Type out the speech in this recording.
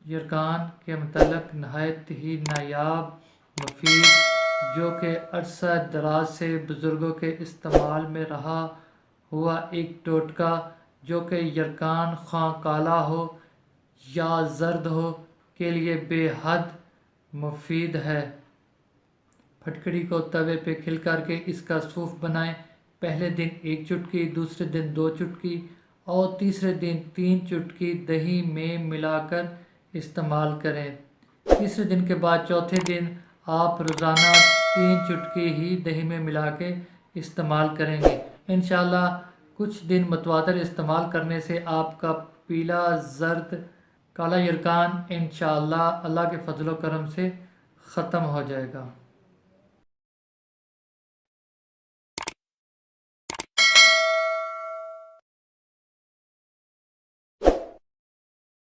یرکان کے متعلق نہایت ہی نایاب، مفید، جو کہ عرصہ دراز سے بزرگوں کے استعمال میں رہا ہوا ایک ٹوٹکا، جو کہ یرکان خواہ کالا ہو یا زرد ہو کے لیے بے حد مفید ہے۔ پھٹکڑی کو توے پہ کھل کر کے اس کا سوپ بنائیں۔ پہلے دن 1 چٹکی، دوسرے دن 2 چٹکی اور تیسرے دن 3 چٹکی دہی میں ملا کر استعمال کریں۔ تیسرے دن کے بعد چوتھے دن آپ روزانہ 3 چٹکی ہی دہی میں ملا کے استعمال کریں گے۔ انشاءاللہ کچھ دن متواتر استعمال کرنے سے آپ کا پیلا، زرد، کالا یرکان انشاءاللہ اللہ کے فضل و کرم سے ختم ہو جائے گا۔